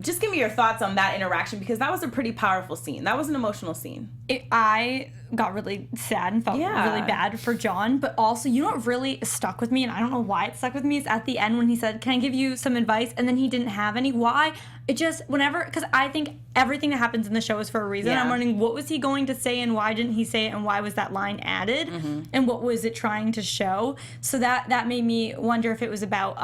[SPEAKER 1] Just give me your thoughts on that interaction, because that was a pretty powerful scene. That was an emotional scene.
[SPEAKER 4] I got really sad and felt really bad for John, but also, what really stuck with me, and I don't know why it stuck with me, is at the end when he said, "Can I give you some advice?" and then he didn't have any. Why? It just, because I think everything that happens in the show is for a reason.
[SPEAKER 1] Yeah.
[SPEAKER 4] I'm wondering, what was he going to say and why didn't he say it, and why was that line added, and what was it trying to show? So that made me wonder if it was about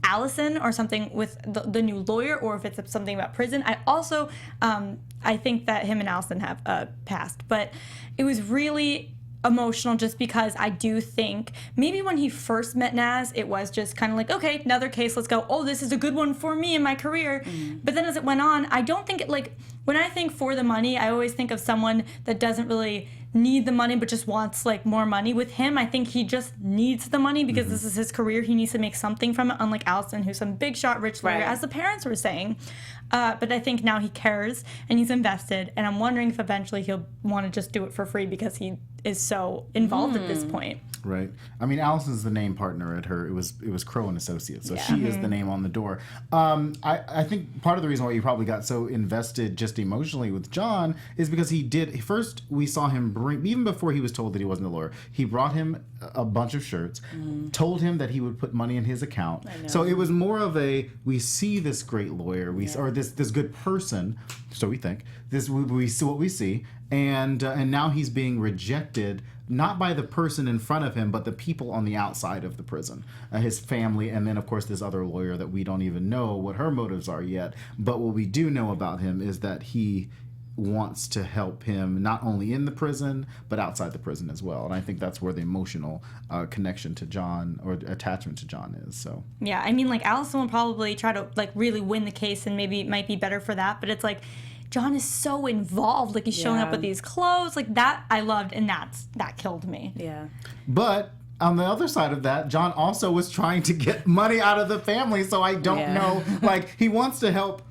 [SPEAKER 4] Allison or something with the new lawyer, or if it's something about prison. I also, I think that him and Allison have a past, but it was really emotional just because I do think maybe when he first met Nas, it was just kind of like, okay, another case, let's go. Oh, this is a good one for me in my career. But then as it went on, I don't think when I think for the money, I always think of someone that doesn't really need the money but just wants more money. With him, I think he just needs the money because this is his career. He needs to make something from it, unlike Allison, who's some big shot rich lawyer, as the parents were saying. But I think now he cares and he's invested, and I'm wondering if eventually he'll want to just do it for free because he is so involved at this point.
[SPEAKER 3] Right. I mean, Allison's the name partner at her. It was Crow and Associates, so she is the name on the door. I think part of the reason why you probably got so invested just emotionally with John is because first we saw him bring, even before he was told that he wasn't a lawyer, he brought him a bunch of shirts, told him that he would put money in his account. So it was more of we see this great lawyer, or this good person, so we think, we see what we see, and now he's being rejected, not by the person in front of him, but the people on the outside of the prison, his family, and then of course this other lawyer that we don't even know what her motives are yet. But what we do know about him is that he wants to help him not only in the prison but outside the prison as well, and I think that's where the emotional connection to John, or attachment to John, is. So
[SPEAKER 4] yeah, I mean, Allison will probably try to really win the case, and maybe it might be better for that, but it's John is so involved. He's showing up with these clothes. That I loved, and that killed me.
[SPEAKER 1] Yeah.
[SPEAKER 3] But on the other side of that, John also was trying to get money out of the family, so I don't know. He wants to help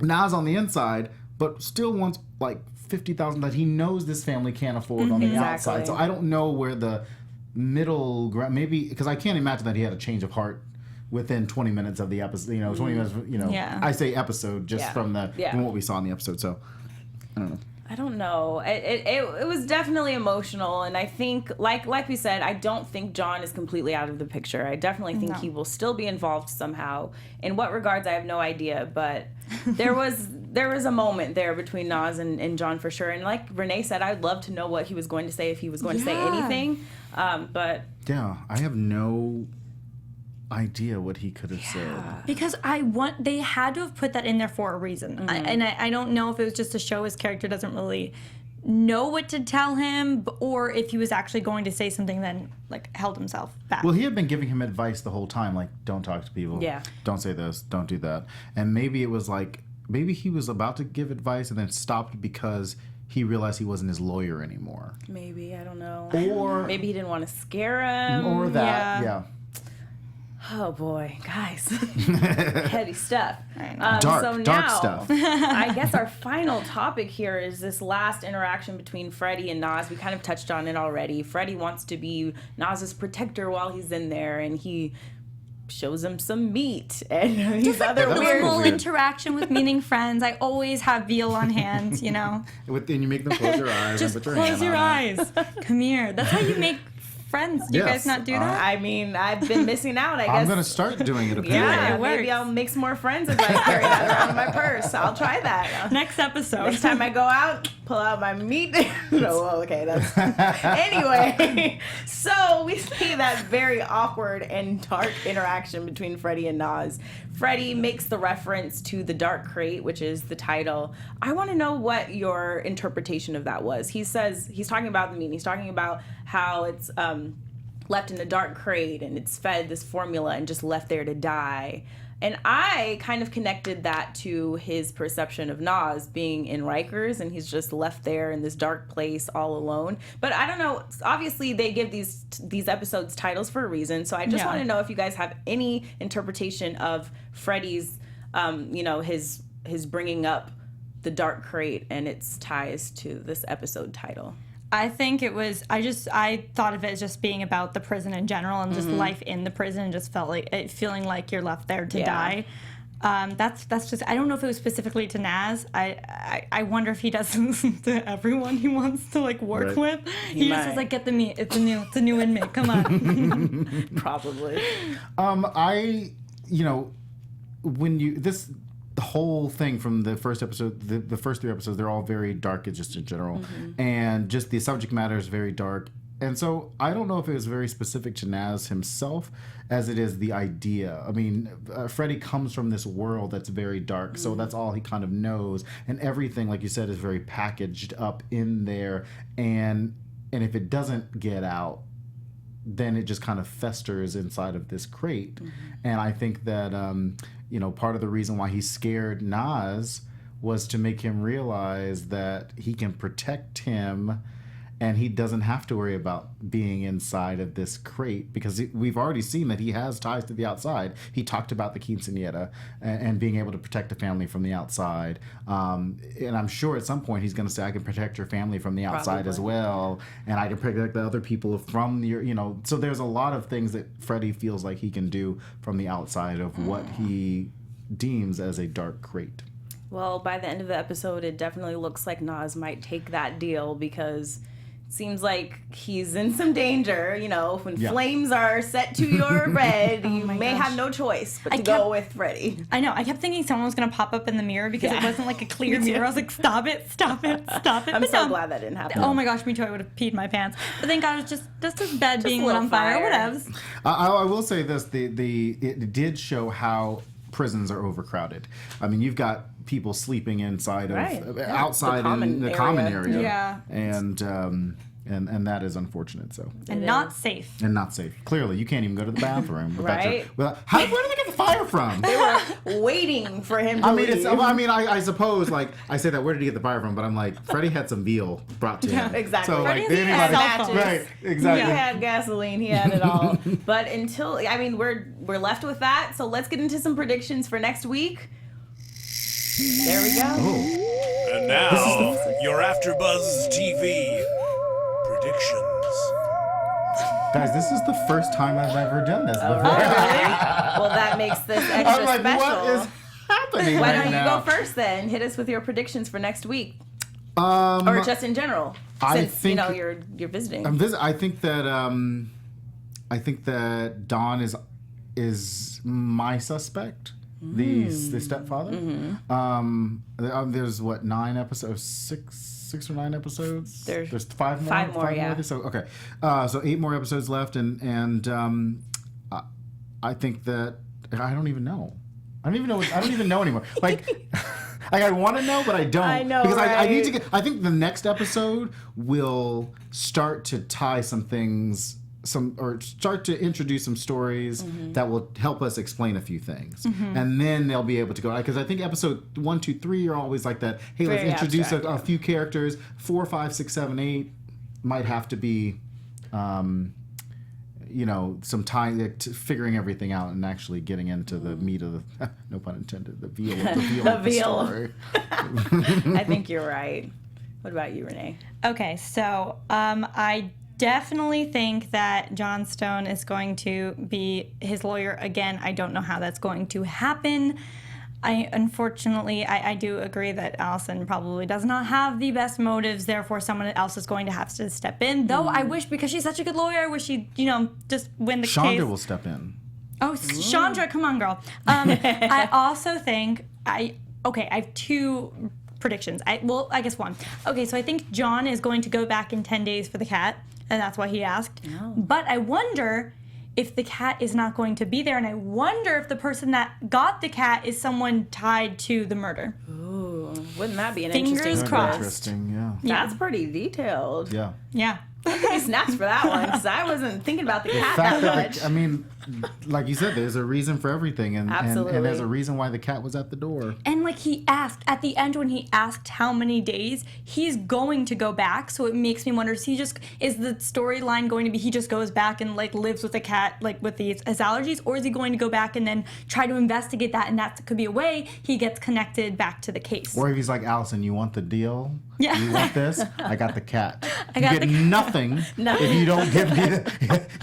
[SPEAKER 3] Nas on the inside, but still wants $50,000 that he knows this family can't afford on the outside. So I don't know where the middle ground, maybe, because I can't imagine that he had a change of heart within 20 minutes of the episode, 20 minutes, I say episode just from what we saw in the episode. So I don't know.
[SPEAKER 1] I don't know. It was definitely emotional, and I think, like we said, I don't think John is completely out of the picture. I definitely think he will still be involved somehow. In what regards, I have no idea, but there was a moment there between Nas and John for sure. And like Renee said, I'd love to know what he was going to say, if he was going to say anything. But
[SPEAKER 3] yeah, I have no idea what he could have said,
[SPEAKER 4] because they had to have put that in there for a reason. I don't know if it was just to show his character doesn't really know what to tell him, or if he was actually going to say something, then held himself back.
[SPEAKER 3] Well, he had been giving him advice the whole time, don't talk to people, don't say this, don't do that. And maybe it was maybe he was about to give advice and then stopped because he realized he wasn't his lawyer anymore.
[SPEAKER 1] Maybe, I don't know.
[SPEAKER 3] Or
[SPEAKER 1] maybe he didn't want to scare him.
[SPEAKER 3] Or that, yeah.
[SPEAKER 1] Oh boy, guys. Heavy stuff.
[SPEAKER 3] Dark stuff.
[SPEAKER 1] I guess our final topic here is this last interaction between Freddie and Nas. We kind of touched on it already. Freddie wants to be Nas's protector while he's in there, and he shows him some meat and these
[SPEAKER 4] Just like
[SPEAKER 1] other
[SPEAKER 4] the
[SPEAKER 1] weird.
[SPEAKER 4] normal
[SPEAKER 3] weird.
[SPEAKER 4] interaction with meeting friends. I always have veal on hand, you know.
[SPEAKER 3] Then you make them close your eyes.
[SPEAKER 4] Just
[SPEAKER 3] and put your
[SPEAKER 4] close
[SPEAKER 3] hand
[SPEAKER 4] your
[SPEAKER 3] on it.
[SPEAKER 4] eyes. Come here. That's how you make friends. Do you
[SPEAKER 3] Yes.
[SPEAKER 4] guys not do that?
[SPEAKER 1] I mean, I've been missing out. I guess.
[SPEAKER 3] I'm gonna start doing it. Apparently.
[SPEAKER 1] Yeah,
[SPEAKER 4] it
[SPEAKER 1] maybe
[SPEAKER 4] works.
[SPEAKER 1] I'll make some more friends if I carry that around in my purse. I'll try that.
[SPEAKER 4] Next episode.
[SPEAKER 1] Next time I go out, pull out my meat. No, okay, that's anyway. So we see that very awkward and dark interaction between Freddie and Nas. Freddie makes the reference to the dark crate, which is the title. I want to know what your interpretation of that was. He says he's talking about the meat. He's talking about how it's left in a dark crate and it's fed this formula and just left there to die. And I kind of connected that to his perception of Nas being in Rikers and he's just left there in this dark place all alone. But I don't know. Obviously, they give these episodes titles for a reason. So I just want to know if you guys have any interpretation of Freddie's, his bringing up the dark crate and its ties to this episode title.
[SPEAKER 4] I think it was, I thought of it as just being about the prison in general and just life in the prison, and just felt like it feeling like you're left there to die. That's just, I don't know if it was specifically to Nas. I wonder if he does this to everyone he wants to like work with. He just is like, get the meat. It's a new inmate. Come on.
[SPEAKER 1] Probably.
[SPEAKER 3] The whole thing from the first episode, the first 3 episodes, they're all very dark, just in general, and just the subject matter is very dark. And so I don't know if it was very specific to Nas himself as it is the idea. I mean, Freddie comes from this world that's very dark, so that's all he kind of knows, and everything, like you said, is very packaged up in there, and if it doesn't get out, then it just kind of festers inside of this crate. And I think that part of the reason why he scared Nas was to make him realize that he can protect him and he doesn't have to worry about being inside of this crate, because we've already seen that he has ties to the outside. He talked about the quinceañera and being able to protect the family from the outside. And I'm sure at some point he's going to say, I can protect your family from the outside as well, and I can protect the other people from your, so there's a lot of things that Freddie feels like he can do from the outside of what he deems as a dark crate.
[SPEAKER 1] Well, by the end of the episode, it definitely looks like Nas might take that deal, because seems like he's in some danger. When flames are set to your bed, you may have no choice but to go with Freddie.
[SPEAKER 4] I know. I kept thinking someone was going to pop up in the mirror because it wasn't like a clear mirror. I was like, stop it.
[SPEAKER 1] I'm so glad that didn't happen.
[SPEAKER 4] Oh my gosh, me too. I would have peed my pants. But thank God it's just his bed being lit on fire. Whatever.
[SPEAKER 3] I will say this: it did show how prisons are overcrowded. I mean, you've got people sleeping inside of outside in the common area.
[SPEAKER 4] Yeah.
[SPEAKER 3] And that is unfortunate. So
[SPEAKER 4] not safe.
[SPEAKER 3] And not safe. Clearly, you can't even go to the bathroom.
[SPEAKER 1] Right.
[SPEAKER 3] Where did they get the fire from?
[SPEAKER 1] They were waiting for him to leave.
[SPEAKER 3] I suppose, like, I say that, where did he get the fire from? But I'm like, Freddie had some veal brought to him.
[SPEAKER 1] Exactly.
[SPEAKER 3] So,
[SPEAKER 1] Freddie
[SPEAKER 3] like,
[SPEAKER 1] had matches.
[SPEAKER 3] right, exactly.
[SPEAKER 1] He had gasoline. He had it all. But we're left with that. So let's get into some predictions for next week. There we go.
[SPEAKER 3] Oh.
[SPEAKER 5] And now, your AfterBuzz TV predictions.
[SPEAKER 3] Guys, this is the first time I've ever done this before.
[SPEAKER 1] Oh, really? Well, that makes this extra
[SPEAKER 3] I'm like,
[SPEAKER 1] special.
[SPEAKER 3] what is happening
[SPEAKER 1] Why
[SPEAKER 3] right
[SPEAKER 1] don't you
[SPEAKER 3] now?
[SPEAKER 1] go first then? Hit us with your predictions for next week.
[SPEAKER 3] Or
[SPEAKER 1] just in general.
[SPEAKER 3] I
[SPEAKER 1] Since,
[SPEAKER 3] think
[SPEAKER 1] you're visiting.
[SPEAKER 3] I think that Don is my suspect. The stepfather. There's 9 episodes, 6 or 9 episodes. There's 5 more.
[SPEAKER 1] 5 more, yeah.
[SPEAKER 3] So okay, so 8 more episodes left, and I think that I don't even know. I don't even know anymore. Like I want to know, but I don't.
[SPEAKER 1] I know,
[SPEAKER 3] because
[SPEAKER 1] right?
[SPEAKER 3] I need to get. I think the next episode will start to tie some things. Or start to introduce some stories that will help us explain a few things, and then they'll be able to go. Because I think episode 1, 2, 3 are always like that. Hey,
[SPEAKER 1] Very
[SPEAKER 3] let's introduce
[SPEAKER 1] abstract,
[SPEAKER 3] a few characters. 4, 5, 6, 7, 8 might have to be, some time figuring everything out and actually getting into the meat of the no pun intended, the veal of the story.
[SPEAKER 1] I think you're right. What about you, Renee?
[SPEAKER 4] Okay, so I definitely think that Jon Stone is going to be his lawyer again. I don't know how that's going to happen. Unfortunately, I do agree that Allison probably does not have the best motives. Therefore, someone else is going to have to step in. Though I wish, because she's such a good lawyer, I wish she'd, just win the case.
[SPEAKER 3] Chandra will step in.
[SPEAKER 4] Oh, Chandra, come on, girl. I also think I have two predictions. I guess one. Okay, so I think John is going to go back in 10 days for the cat, and that's why he asked. Oh. But I wonder if the cat is not going to be there, and I wonder if the person that got the cat is someone tied to the murder.
[SPEAKER 1] Ooh, wouldn't that be an
[SPEAKER 4] Fingers
[SPEAKER 1] interesting
[SPEAKER 4] crossed.
[SPEAKER 3] Interesting, yeah.
[SPEAKER 1] That's pretty detailed.
[SPEAKER 3] Yeah.
[SPEAKER 4] Yeah.
[SPEAKER 1] He snaps for that one, because I wasn't thinking about the cat that much.
[SPEAKER 3] I mean, like you said, there's a reason for everything, and there's a reason why the cat was at the door.
[SPEAKER 4] And like he asked at the end, when he asked how many days, he's going to go back. So it makes me wonder: is the storyline going to be he just goes back and like lives with the cat, like with his allergies, or is he going to go back and then try to investigate that, and that could be a way he gets connected back to the case?
[SPEAKER 3] Or if he's like, Allison, you want the deal?
[SPEAKER 4] Yeah.
[SPEAKER 3] You want this? I got the cat. You get nothing if you don't give me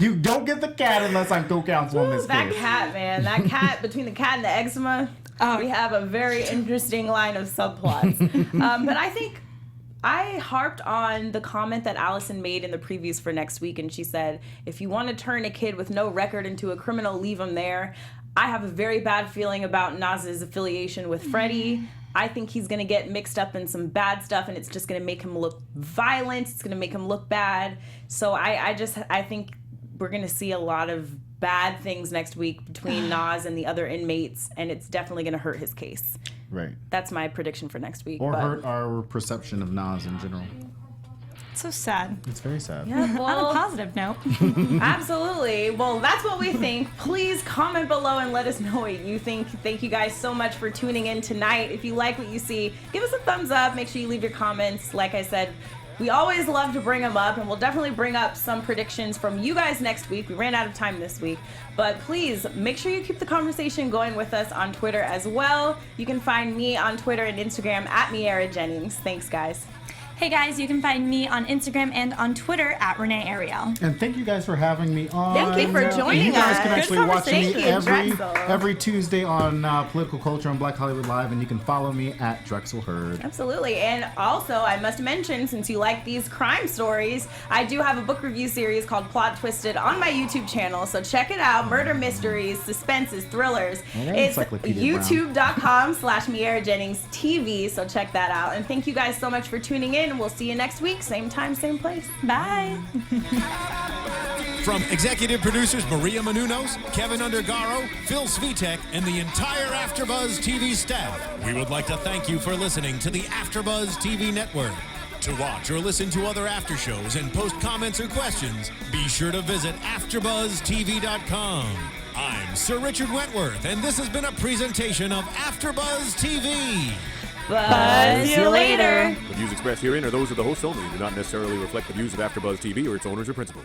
[SPEAKER 3] you don't get the cat unless I'm co-counsel on this
[SPEAKER 1] That
[SPEAKER 3] case.
[SPEAKER 1] cat, man. That cat, between the cat and the eczema, we have a very interesting line of subplots. But I think I harped on the comment that Allison made in the previews for next week, and she said, if you want to turn a kid with no record into a criminal, leave him there. I have a very bad feeling about Naz's affiliation with Freddie. I think he's going to get mixed up in some bad stuff, and it's just going to make him look violent. It's going to make him look bad. So I think we're going to see a lot of bad things next week between Naz and the other inmates, and it's definitely going to hurt his case.
[SPEAKER 3] Right.
[SPEAKER 1] That's my prediction for next week.
[SPEAKER 3] Or hurt our perception of Naz in general.
[SPEAKER 4] So sad.
[SPEAKER 3] It's very sad.
[SPEAKER 1] Yeah, well,
[SPEAKER 4] on a positive note.
[SPEAKER 1] Absolutely. Well, that's what we think. Please comment below and let us know what you think. Thank you guys so much for tuning in tonight. If you like what you see, give us a thumbs up. Make sure you leave your comments. Like I said, we always love to bring them up, and we'll definitely bring up some predictions from you guys next week. We ran out of time this week, but please make sure you keep the conversation going with us on Twitter as well. You can find me on Twitter and Instagram at Miaira Jennings. Thanks, guys.
[SPEAKER 4] Hey guys, you can find me on Instagram and on Twitter at Renee Ariel.
[SPEAKER 3] And thank you guys for having me on.
[SPEAKER 1] Thank you for joining us.
[SPEAKER 3] You guys can
[SPEAKER 1] Good
[SPEAKER 3] actually watch me
[SPEAKER 1] conversation,
[SPEAKER 3] every Tuesday on Political Culture on Black Hollywood Live, and you can follow me at Drexel Heard.
[SPEAKER 1] Absolutely. And also, I must mention, since you like these crime stories, I do have a book review series called Plot Twisted on my YouTube channel, so check it out. Murder mysteries, suspenses, thrillers. It's youtube.com/Miaira Jennings TV, so check that out. And thank you guys so much for tuning in. We'll see you next week, same time, same place.
[SPEAKER 4] Bye.
[SPEAKER 2] From executive producers Maria Menounos, Kevin Undergaro, Phil Svitek, and the entire AfterBuzz TV staff, we would like to thank you for listening to the AfterBuzz TV network. To watch or listen to other after shows and post comments or questions, be sure to visit AfterBuzzTV.com. I'm Sir Richard Wentworth, and this has been a presentation of AfterBuzz TV.
[SPEAKER 1] Buzz you later.
[SPEAKER 6] The views expressed herein are those of the hosts only and do not necessarily reflect the views of AfterBuzz TV or its owners or principals.